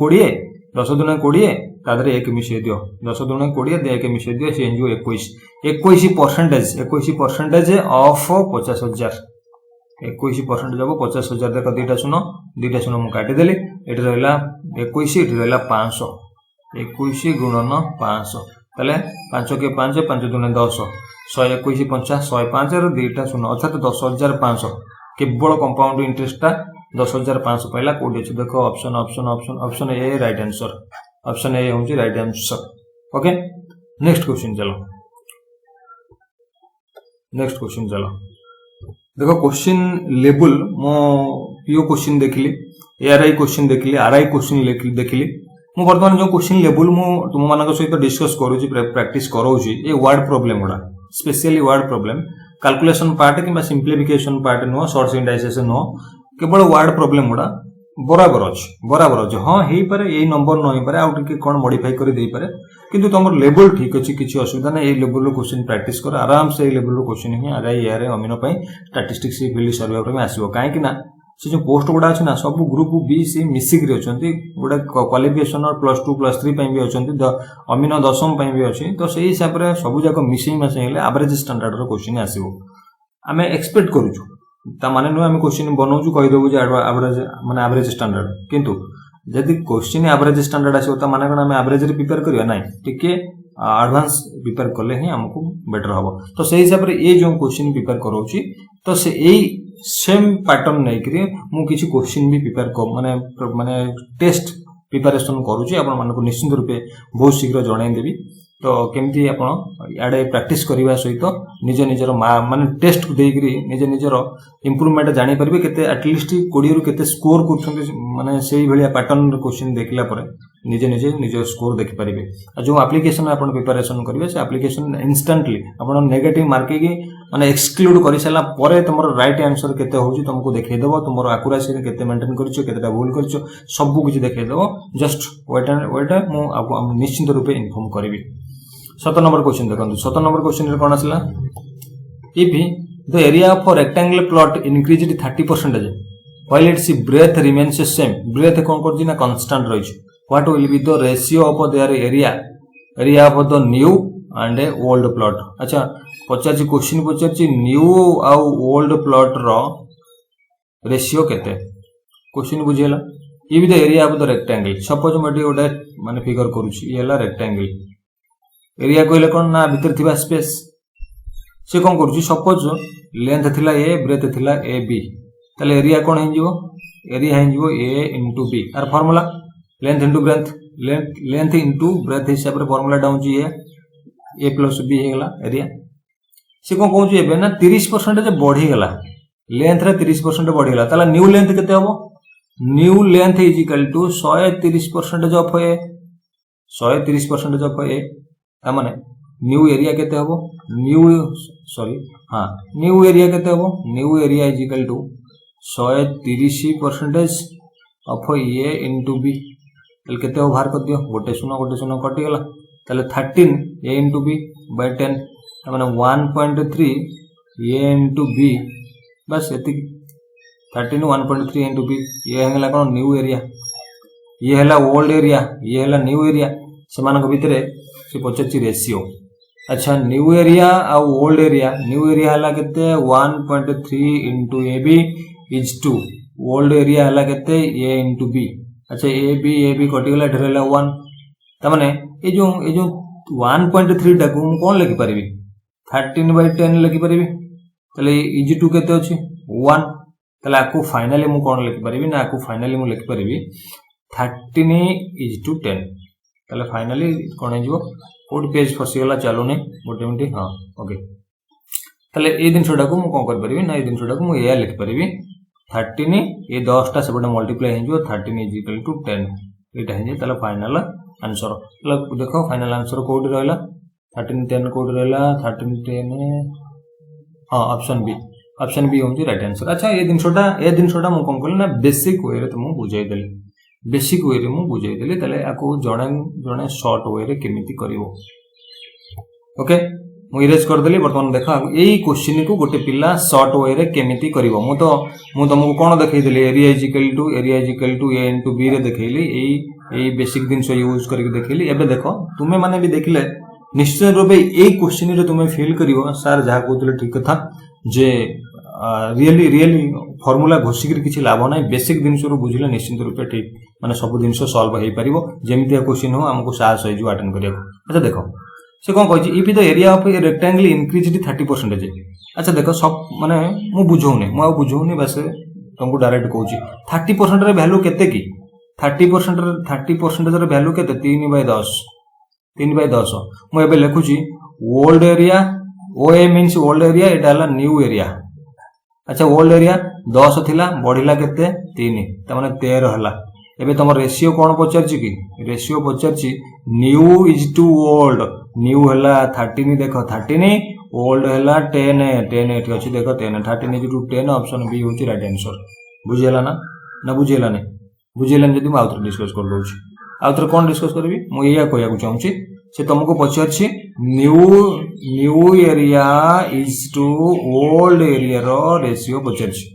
20 तादरे 1 मिसे दियो 10 दुने 20 दे 1 मिसे दियो से एनजीओ 21% ऑफ 50,000 21% जब 50,000 देखो दीटा सुनो दुईटा शून्य मुझे काटिदेली ये रहा 21 ये रहा 500 21 गुणन 500 ताले 5 के 5 5 दूने 10 121 50 105 और दुईटा शून्य अर्थात 10,500 केवल कंपाउंड इंटरेस्टा 10,500 पहला कोडी अछि देखो option option option option A right answer option A होची right answer okay next question चलो नेक्स्ट क्वेश्चन चलो देखो क्वेश्चन लेबल मो पीओ क्वेश्चन देखली एआरआई क्वेश्चन देखली आरआई क्वेश्चन देखली मु वर्तमान जो क्वेश्चन लेबल मु तुम मानक सहित डिस्कस करूची प्रैक्टिस करूची ए वर्ड प्रॉब्लम गुडा specially word problem calculation part कि सिंप्लिफिकेशन पार्ट नो शॉर्ट इंडाइसेशन नो केवल वर्ड प्रॉब्लम गुडा बराबर अच्छे हाँ हो पारे यही नंबर न हो पारे आउ टिके कोन मॉडिफाई कर दे पारे किंतु तुम लेवल ठीक अच्छी किसी असुविधा ना ये लेवल रो क्वेश्चन प्रैक्टिस कर आराम से लेवल रो क्वेश्चन ही आरआई एआरआई अमीनो पई स्टैटिस्टिक्स फील्ड सर्वे में आसीबो काहे कि ना से जो पोस्ट गुडा अछि ना सब ग्रुप बी सी मिसिक रे अछंती गुडा क्वालिफिकेशन और +2 +3 पई भी अछंती अमीनो दशम पई भी अछि तो सेही हिसाब रे सब जाक मिसिंग मासे हेले एवरेज स्टैंडर्ड रो क्वेश्चन आसीबो आमे एक्सपेक्ट करूछु ता माने नो आमे क्वेश्चन बनौछु कहि देबो जे एवरेज माने एवरेज स्टैंडर्ड किंतु यदि क्वेश्चन एवरेज स्टैंडर्ड आसीबो ता माने कोन आमे एवरेज रे प्रिपेयर करिया नाही टिके एडवांस प्रिपेयर करले ही हमको बेटर हबो तो सेही हिसाब रे ए जो क्वेश्चन प्रिपेयर करूची तो से एई सेम पैटर्न नै करी मु किछि क्वेश्चन भी प्रिपेयर कर माने माने टेस्ट प्रिपरेशन करूची आपण मन को निश्चित रूपे बहुत शीघ्र जणाई देबी तो केमती आपण याडे प्रैक्टिस करबा सहित निज निजर माने टेस्ट देकरी निज निजर इंप्रूवमेंट जानि परबे केते एटलीस्ट 20 रु केते स्कोर करछन्ते माने सेही भलिया पैटर्न क्वेश्चन देखला परे निज स्कोर देख पारिबे आ जो एप्लीकेशन आपण प्रिपरेशन करबे से एप्लीकेशन इंस्टेंटली आपण नेगेटिव मार्किंग माने एक्सक्लूड करि सला परे तुमरो राइट आंसर केते होउची तुमको देखाइ देबो तुमरो एक्यूरेसी केते मेंटेन करछो केतेटा भूल करछो सब कुछ देखाइ देबो जस्ट वेट मु निश्चित रूपे इन्फॉर्म करबी 7 नंबर क्वेश्चन देखो 7 नंबर क्वेश्चन रे कोन आसला if the area of rectangular plot increased 30% while its breadth remains the same breadth कोन करजी ना कांस्टेंट रही छै what will be the ratio of their area of the new and old plot अच्छा पचाची question पचाची new आ old plot row ratio केते question बुझेला if the area of the rectangle suppose मटी Voda माने figure करूची ये हला रेक्टेंगल एरिया कहले कोन ना भीतर थिबा स्पेस से कोन करूची सपोज लेंथ थिला ए ब्रेथ थिला ए बी तले एरिया कोन हे जिवो एरिया हे जिवो ए इनटू बी तार formula length into breadth length into breadth हिसाब रे फार्मूला डाउन जी ए प्लस बी हे गला एरिया से कोन कहूची एबे ना 30% जे बढ़ी गला लेंथ रे 30% बढ़ी गला तला न्यू लेंथ केते हबो new length is equal to 130% of A 130% of A ता माने न्यू एरिया केते हबो न्यू सॉरी हां न्यू एरिया केते हबो new area is equal to 130% of A into B तल केते बाहर कर दियो गोटे शून्य कटि गला तले 13 ए इनटू बी बाय 10 ता माने 1.3 ए इनटू बी बस एति 13 1.3 इनटू बी ये हला कोन न्यू एरिया ये हला ओल्ड एरिया ये हला न्यू एरिया समान को भितरे से पचाची रेशियो अच्छा न्यू एरिया आ ओल्ड एरिया हला केते 1.3 into A B is to old area हला केते ए इनटू बी अच्छा ए बी कटि गला ढेरला 1 त माने ए जो 1.3 टा को कोन लिखि परिबी 13/10 लिखि परिबी तले इज टू केते अछि 1 तले आकु फाइनली मु कोन लिखि परिबी ना आकु फाइनली मु लिखि परिबी 13 इज टू 10 तले फाइनली कोन हे जिवो कोड पेज फसी गला चालू नै गोटे मिनिट हां ओके तले ए दिन छोडा को मु कोन कर परिबी ना ए दिन छोडा को मु ए लिखि परिबी 13 ए 10 टा सेबडा मल्टीप्लाई हे जिवो 13 इज इक्वल टू 10 एटा हे जे तले फाइनल आंसर तले देखो फाइनल आंसर कोड रहला 13 10 कोड रहला 13 10 हां ऑप्शन बी होम राइट आंसर अच्छा ए दिन छोटा मु कोन करले ना बेसिक वे रे तुम बुझाई देली बेसिक वे रे मु बुझाई देली तले आको जणे शॉर्ट वे रे केमिति करिवो ओके मु इरेज कर देली वर्तमान देखा एई क्वेश्चन को गोटे पिला शॉर्ट वे रे केमिति करिवो मु तुमको कोन देखै देली area is equal to A into B रे देखैली एई बेसिक दिन से यूज करके देखैली एबे देखो तुमे माने भी देखले निश्चय रूपे एई क्वेश्चन रे तुमे फील करिवो सर जहा कहतले ठीक कथा जे रियली फॉर्मूला घोषिक किसी लाभ ना बेसिक जिनस बुझे निश्चिंत रूप ठीक माने सब जिन सल्व हो पार जमी क्वेश्चन हो आमको साहस हो अटेंड करा। अच्छा देख से कौन कही if the area of a rectangle increase 30%। अच्छा देख सब माने मु बुझौनी बस तुमको डायरेक्ट कहूँ 30% रे वैल्यू केते की 30% वैल्यू केते 3/10 3/10 मुझे लिखुची ओल्ड एरिया ओए मीन्स ओल्ड एरिया एटा हला न्यू एरिया। अच्छा ओल्ड एरिया 10 थिला बढ़िला केते 3 त माने 13 हला। एबे तुम रेशियो कौन पचारछि कि रेशियो पचारछि new is to old new हला 13 देखो 13 ओल्ड हला 10 10 एठी अछि देखो 10 13 इज टू 10 ऑप्शन बी होछि राइट आंसर। बुझेला ना बुझेला ने बुझेला जदी म आउथर डिस्कस कर दोछि आउथर कोन डिस्कस करबी मु एया कहया को चाहूछि से तुमको पचारछि new area is to old area रो रेशियो पचारछि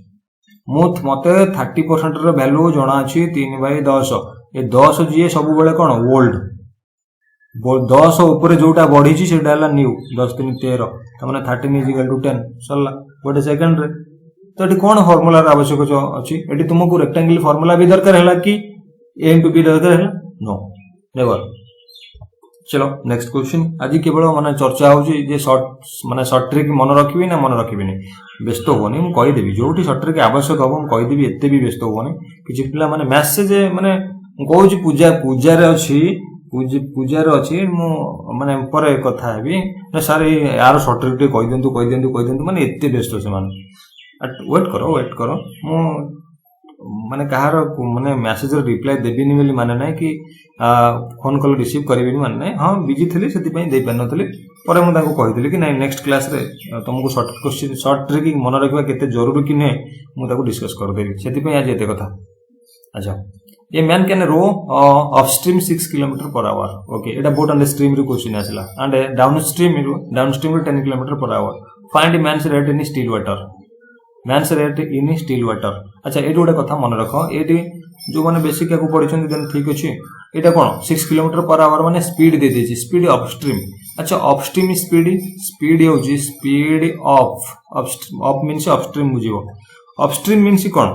मते 30% रो वैल्यू जणा अछि 3/10 ए 10 जिए सब बेले कोन ओल्ड 10 ऊपर जोटा बढ़ी सेटा हला न्यू 10 3 13 त माने 13 इज इक्वल टू 10 सरला गोटे सेकंड रे। तो एटी कोन फार्मूला आवश्यक अछि एटी तुमको रेक्टेंगल फार्मूला भी दरकार हैला कि ए इनटू बी दरकार हैला नो नेवर। चलो नेक्स्ट क्वेश्चन आज केवल माने चर्चा होची जे शॉर्ट ट्रिक मन रखिबी ना मन रखिबिनी व्यस्त होनी मु कहि देबी जोटी शॉर्ट ट्रिक आवश्यक हो मु कहि देबी एते भी व्यस्त होनी किछि पिला माने मैसेज माने मु कहूची पूजा रे अछि मु माने परे कथा हेबी ना सर यार शॉर्ट ट्रिक कहि देंतु माने एते व्यस्त से माने वेट करो मु माने कहार माने मैसेज रिप्लाई देबिनी बोली माने नै कि फोन कॉल रिसीव करिबिनी माने नै हां बिजी थली सेति पई दे पन नथली परे मु ताको कहितली कि नै नेक्स्ट क्लास रे तुमको शॉर्ट ट्रिक मन रखबा केते जरूरी कि नै मु ताको डिस्कस कर देबी सेति पई आज एते कथा। अच्छा ये man can row upstream 6 km/h okay एटा बोट ऑन द स्ट्रीम रे क्वेश्चन आसला and downstream 10 km/h find man's rate in still water man's rate in still water. अच्छा ये गोटे कथा मन रख ये जो मैंने बेसिक को पढ़ी ठीक अच्छे यहाँ कौन 6 km/h माने स्पीड दे देछि स्पीड अपस्ट्रीम। अच्छा अपस्ट्रीम स्पीड होछि स्पीड ऑफ मींस अपस्ट्रीम बुझिबो अपस्ट्रीम मींस कौन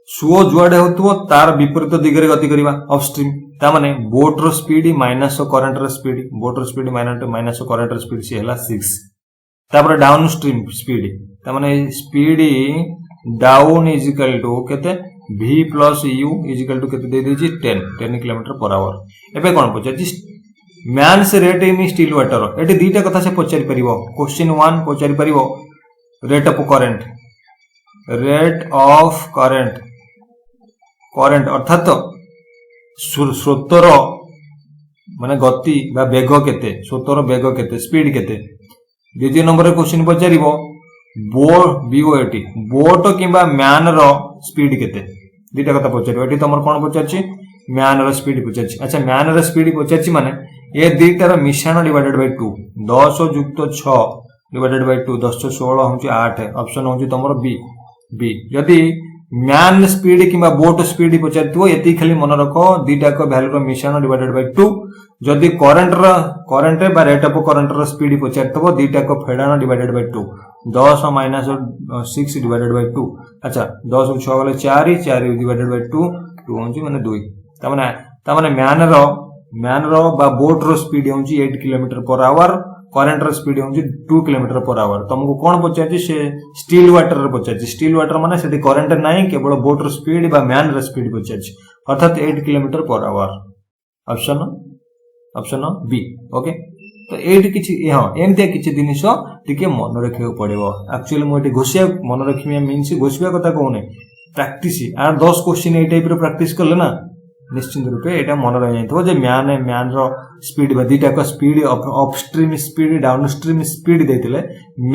सुओ जुआडे होतबो तार विपरीत दिगरे गति करिबा अपस्ट्रीम ता माने बोट रो स्पीड माइनस करंट रो स्पीड बोट रो स्पीड माइनस करंट रो स्पीड से हला 6 तापर डाउन स्ट्रीम स्पीड ता माने speed down is equal to केते v plus u is equal to केते दे देछि 10 km/h। एबे कोन पचाछि man's rate in still water एटी दीटा कथा से पचारि परिबो क्वेश्चन 1 पचारि परिबो रेट ऑफ करंट अर्थात स्रोतर माने गति बा वेग केते स्रोतर वेग केते स्पीड केते। द्वितीय नंबर क्वेश्चन पचारिबो बीओटी बोट किंबा मैन रो स्पीड केते दीटा कथा पचारिबो एटी तमर कोन पचारछि मैन रो स्पीड पचारछि। अच्छा मैन रो स्पीड पचारछि माने ए दीटा रो मिश्रण डिवाइडेड बाय 2 10 युक्त 6 डिवाइडेड बाय 2 10 16 होछि 8 ऑप्शन होछि तमर बी जदी मैन स्पीड किंबा बोट स्पीड पचारथिबो एति खाली मन रखो दीटा को वैल्यू रो मिश्रण डिवाइडेड बाय 2 जदी करंट बा रेट ऑफ करंट रो स्पीड पचारथिबो दीटा को फेडान divided by 2 10 minus 6 divided by 2। अच्छा 10 को 6 गले 4 डिवाइडेड बाय 2 2 होंची माने 2 ता माने मैन रो बा बोट रो स्पीड होंची 8 km/h करंट रो स्पीड होंची 2 km/h। तुमको कोन पचारछि से स्टील वाटर रो पचारछि स्टील वाटर माने सेठी करंट नाही केवल बोट रो स्पीड बा मैन रो स्पीड पचारछि अर्थात 8 km/h ऑप्शन बी ओके। तो एटी किछि हां एमते किछि जिनिस टिके मन रखियो पड़िबो एक्चुअली मोटी घोषिया मन रखिमिया मींस घोषिया कथा कोने प्रैक्टिस आ 10 क्वेश्चन ए टाइप रो प्रैक्टिस करले ना निश्चित रूपे एटा मन रह जाइतो जे मैन रो स्पीड बदीटा को speed upstream speed downstream speed देतिले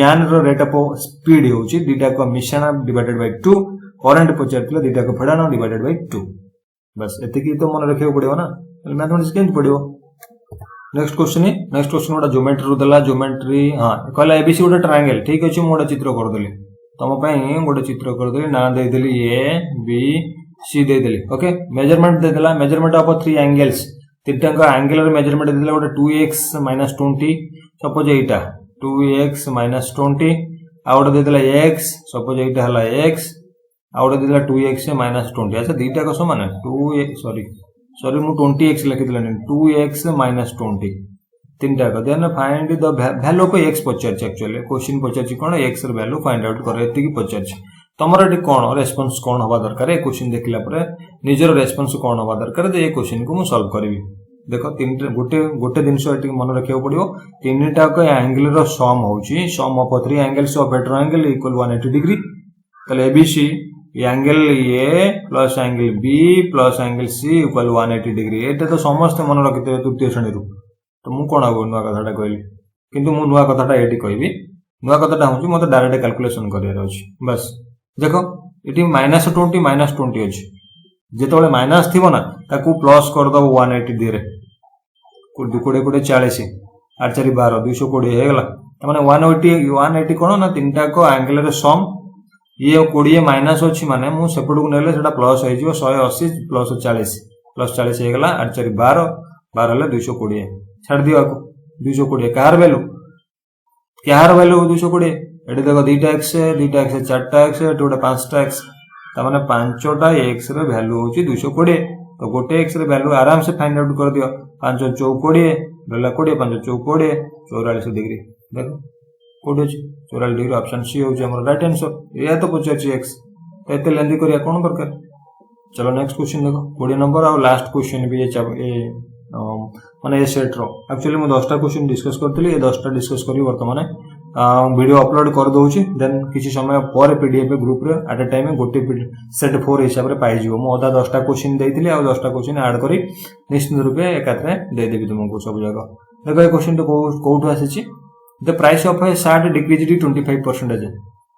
मैन रो रेट ऑफ स्पीड होची दीटा को मिश्रण डिवाइडेड बाय 2 करंट पचारतिले दीटा को फेडानो डिवाइडेड बाय 2 बस एतिकी तो मन रखियो पड़िबो ना मैथमेटिक्स केन पड़िबो। नेक्स्ट क्वेश्चन गोटा ज्योमेट्री रू देला ज्योमेट्री हां कहला एबीसी गोटा ट्रायंगल ठीक अछि मोडा चित्र कर देली तम पई गोटा चित्र कर देली ना दे देली ए बी सी दे देली ओके। मेजरमेंट दे देला मेजरमेंट ऑफ 3 एंगल्स तीनटा का एंगुलर मेजरमेंट दे देला गोटा 2x - 20 सपोज एटा 2x - 20 आउट देदेला एक्स सपोज एटा हला एक्स आउट देदेला 2x -20 अच्छा दीटा को समान 2 सॉरी मु 20x लिखितला 2x -20 तीनटा को then find the value of x पचार एक्चुअली क्वेश्चन पचार कोन x र वैल्यू फाइंड आउट करे एति की पचार तमरा एटी कोन रेस्पोंस कोन होबा दरकार ए क्वेश्चन देखला परे निजर रेस्पोंस कोन होबा दरकार जे ए क्वेश्चन को मु सॉल्व करबी देखो तीन गोटे जिनस मन रखा पड़ो तीन टाक एंगल सम होची sum of 3 angles of a triangle equal 180 degree तले ABC angle A plus angle B plus angle C equal 180 degree एटा तो समस्त मन रखिथे तृतीय श्रेणी रु तो मु कोन आगो नुवा कथाटा कहली किंतु मु नुवा कथाटा एटी कहबी नुवा कथाटा होची मते डायरेक्ट कैलकुलेशन करियार अछि बस देखो इटी -20 अछि जेतोले माइनस थिबो ना ताकू प्लस कर दबो 180 दिरे कोडे 40 8 4 12 220 हे गला त माने 180 कोन ना तीनटा को एंगल रे सम ये 20 माइनस अछि माने मु सेपड को नेले सेटा प्लस हे जिवो 180 प्लस 40 हे गला 8 4 12 12 ले 220 छाड़ दियो आको 220 कार वैल्यू 220 एडी देखो 2x 4टा x एटोडा 5टा x तमाने 5टा x रे वैल्यू होची 220 तो गोटे x रे वैल्यू आराम से फाइंड आउट कर दियो 5 4 20 रहला 20 5 4 20 44 डिग्री देखो कोड अछि 44 डिग्री ऑप्शन सी होची हमर राइट आंसर या तो पचाची x एते लेंदी करिया कोन दरकार चलो नेक्स्ट क्वेश्चन देखो 20 नंबर और लास्ट क्वेश्चन भी ए माने ए सेट रो एक्चुअली मु 10टा क्वेश्चन डिस्कस करथली ए 10टा डिस्कस करी वर्तमान वीडियो अपलोड कर दोची देन किछि समय पर पीडीएफ ग्रुप रे एट अ टाइम गोटे सेट 4 हिसाब रे पाई जिवो मु आधा 10टा क्वेश्चन देइथिली आ 10टा क्वेश्चन ऐड करी निश्चित रूपे एकात्रे दे देबी तुमको सब जगह देखो ए क्वेश्चन तो कोउठ आसीची the price of a shirt decreased 25%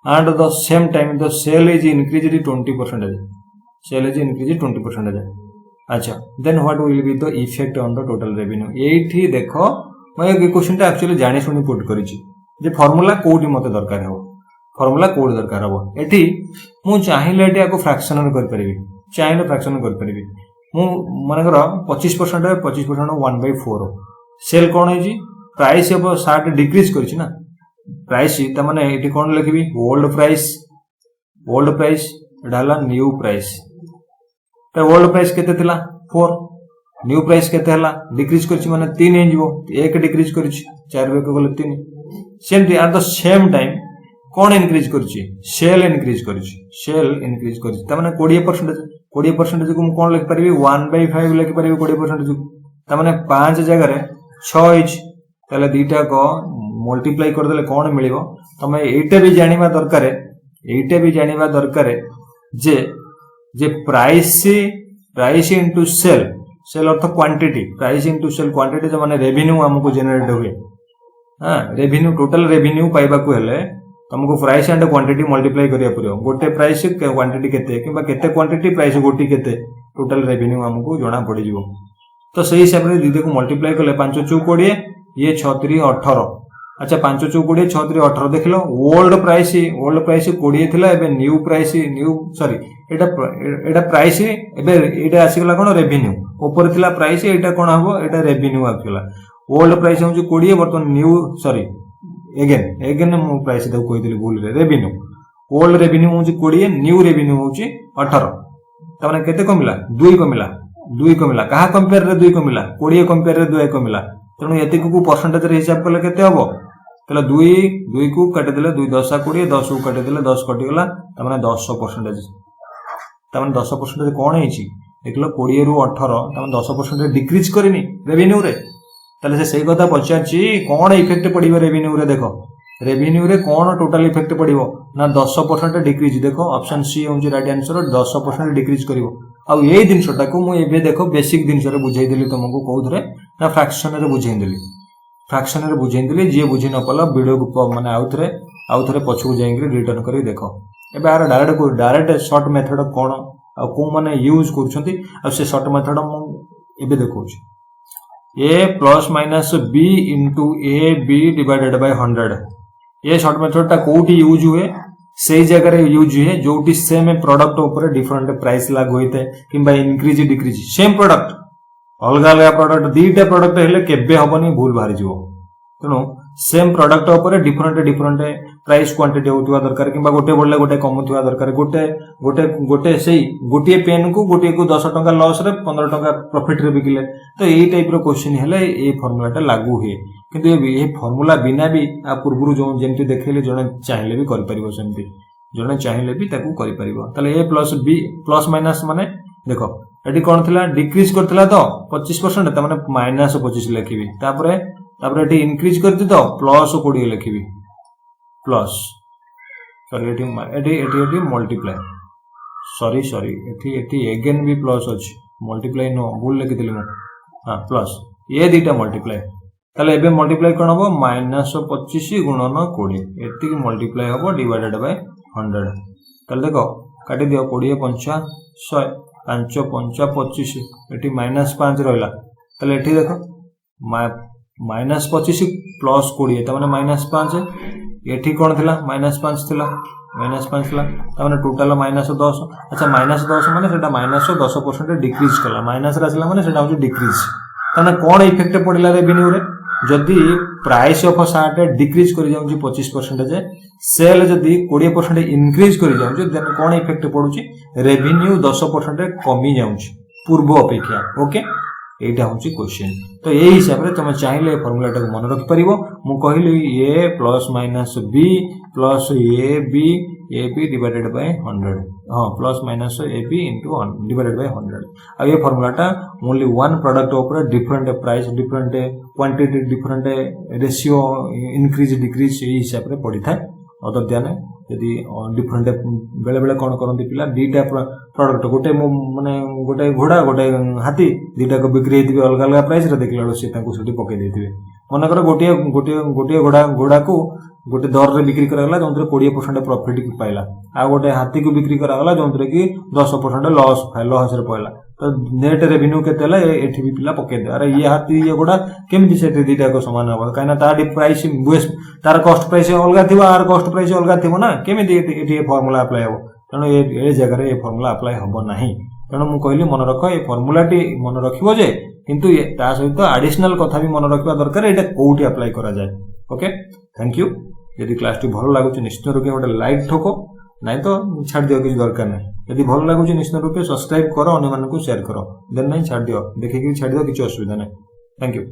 and the same time the sale is increased 20% sale is increased 20% अच्छा then what will be the effect on the total revenue एठी देखो मैं ए क्वेश्चन टा एक्चुअली जानि सुनी पुट करिछि जे फार्मूला कोडी मते दरकार हो फार्मूला कोड दरकार हो एठी मु चाहिले एठी आको फ्रैक्शनल कर परिबी चाहिले फ्रैक्शनल कर परिबी मु माने कर 25% 1/4 सेल कोन है जी प्राइस ऑफ शर्ट डिक्रीज करछि ना प्राइस त माने एठी कोन लिखबी ओल्ड प्राइस डाला न्यू प्राइस त ओल्ड प्राइस केते थिला 4 न्यू प्राइस केते हला डिक्रीज करछि माने 3 हे जिवो 1 डिक्रीज करछि 4 को गले 3 same at the same time cone increase करछि सेल इंक्रीज करछि त माने 20% को कोन लिख परबी 1/5 लिख परबी 20% त माने 5 जगह रे 6 इच तले दीटा को मल्टीप्लाई कर देले कोन मिलिबो तमे एटा भी जानिबा दरकार जे प्राइस इनटू सेल अर्थ quantity price into sale quantity जो माने रेवेन्यू हमको जनरेट हुए हां रेवेन्यू टोटल रेवेन्यू पाइबा को हेले तुमको प्राइस एंड क्वांटिटी मल्टीप्लाई करिया पड़ियो गोटे प्राइस क्वांटिटी केते किबा केते क्वांटिटी प्राइस गोटी केते टोटल रेवेन्यू हमको जणा पड़ी जिवो तो सही हिसाब रे दीदी को मल्टीप्लाई करले 5 4 20 ये 6 3 18 अच्छा 5 4 20 6 3 18 देखलो ओल्ड प्राइस 20 थिला एबे न्यू सॉरी एटा प्राइस एबे एटा आसीगला कोन रेवेन्यू ऊपर थिला प्राइस एटा कोन हबो एटा रेवेन्यू आसीगला ओल्ड प्राइस होची 20 बर्तन न्यू सॉरी अगेन मु प्राइस दे कोइ दिली भूल रे रेवेन्यू ओल्ड रेवेन्यू होची 20 न्यू रेवेन्यू होची 18 त माने केते कमिला 2 कमिला कहा कंपेयर रे 2 कमिला 20 कंपेयर रे 2 कमिला तणु एतिक को परसेंटेज रे हिसाब करले केते हबो तले 2 को काटि देले 2 10 20 10 को काटि देले 10 कटि गला त माने 10% त माने 10% कोन हेची देखलो 20 रु 18 त माने 10% डिक्रीज करिनी रेवेन्यू रे तले से सही कथा पचारची कोन इफेक्ट पड़िबो रेवेन्यू रे देखो रेवेन्यू रे कोन टोटल इफेक्ट पड़िबो ना 10% डिक्रीज देखो ऑप्शन सी होची राइट आंसर 10% डिक्रीज करिवो आ एई दिनसटा को मु एबे देखो बेसिक दिन रे बुझाई देली तुमको कोउथरे ना फ्रैक्शन रे बुझाई देली जे बुझी न पला वीडियो को माने आउथरे पछू जाईंगे रिटर्न करी देखो एबे आर डायरेक्ट शॉर्ट मेथड कोन आ को माने यूज करछंती आ से शॉर्ट मेथड मु एबे देखौची a plus minus b into a b divided by 100 ये शॉर्ट मेथड ता कोठी यूज हुए सही जगह रे यूज हुए जोटी सेम प्रोडक्ट ऊपर डिफरेंट प्राइस लागू होइते किबा इंक्रीज डिक्रीज सेम प्रोडक्ट अलग प्रोडक्ट दीटा प्रोडक्ट हेले केबे हबनी भूल बाहर जिवो तनो सेम प्रोडक्ट ऊपर डिफरेंट प्राइस क्वांटिटी होतिबा दरकार किबा गोटे बढ़ले गोटे कमुथिबा दरकार गोटे गोटे गोटे सेही गोटे पेन को गोटे को 10 टंका लॉस रे 15 टंका प्रॉफिट रे बिकिले तो एई टाइप रो क्वेश्चन हेले ए फार्मूलाटा लागू हुए किंतु ए फार्मूला बिना भी आ पूर्वरु जो जेमति देखैले जने चाहिले भी कर परिबो सेमति जने चाहिले भी ताकू करि परिबो तले a plus b plus minus माने देखो एटी कोन थिला डिक्रीज करथिला तो 25% त माने माइनस 25 लिखिबी तापरे एटी इंक्रीज करथि तो प्लस 20 लिखिबी प्लस सॉरी एटी मल्टीप्लाई सॉरी एटी अगेन भी प्लस अछि मल्टीप्लाई नो भूल लिखिथिली म हां प्लस ये दीटा मल्टीप्लाई ताले एबे मल्टीप्लाई कोन हबो -25 गुणन 20 एटी मल्टीप्लाई हबो डिवाइडेड बाय 100 ताले देखो काटी दियो 20 5 100 5 5 25 एटी -5 रहला ताले एठी देखो -25 प्लस 20 त माने -5 एठी कोन थिला -5 थिला -5 थिला त माने टोटल -10 अच्छा -10 माने सेटा -10% डिक्रीज कला माइनस रासला माने सेटा हो डिक्रीज तने कोन इफेक्ट पडिला रेवेन्यू रे जदी प्राइस ऑफ शार्ट डिक्रीज करि जाउची 25% जे सेल जदी 20% इंक्रीज करि जाउची देन कोन इफेक्ट पडुची रेवेन्यू 10% कमी जाउची पूर्व अपेक्षा ओके एटा होची क्वेश्चन तो ए हिसाब रे तुम चाहिले फार्मूला टा मन रखि परिबो मु कहिली a plus minus b plus ab divided by 100 हां plus minus ab into 100 divided by 100 आ ये फार्मूला टा ओनली वन प्रोडक्ट ऊपर different price different quantity different ratio increase decrease ए हिसाब रे पड़ी था अदर ध्यान यदि डिफरेंट बेले बेले कोन करंती पिला दीटा प्रोडक्ट गोटे माने गोटे घोड़ा गोटे हाथी दीटा को बिक्री हेतिबे अलग अलग प्राइस रे देखला से ताको सेठी पके देथिबे मन कर गोटे गोटे गोटे घोड़ा को गोटे दर रे बिक्री करागला जोंतरे 20% प्रॉफिट पाइला आ गोटे हाथी को बिक्री करागला जोंतरे की 10% लॉस रे पइला तो नेट रेवेन्यू केतेला एठी भी पिला पके दे अरे ये हाथी ये घोड़ा केमति से दीटा को समान हो काना ताडी प्राइस वेस्ट तार कॉस्ट प्राइस अलगा थिबो आर कॉस्ट प्राइस अलगा थिबो ना केमति एठी फार्मूला अप्लाई हो तनो ए जगह रे ए फार्मूला अप्लाई होबो नाही तनो मु कहली मन रख ए फार्मूला टी मन रखिबो जे किंतु ता सहित एडिशनल कथा भी मन रखबा दरकार एटा कोउटी अप्लाई करा जाय ओके थैंक यू यदि क्लास टी भलो लागुची निश्चित रूपे गोटे लाइक ठोको नहीं तो छाड़ दियो किसी दरकार नहीं यदि भलो लागुची निश्चित रूपे सब्सक्राइब करो अन्य मानकु शेयर करो देन नहीं छाड़ दियो देखि कि छाड़ दियो किछ असुविधा नहीं थैंक यू।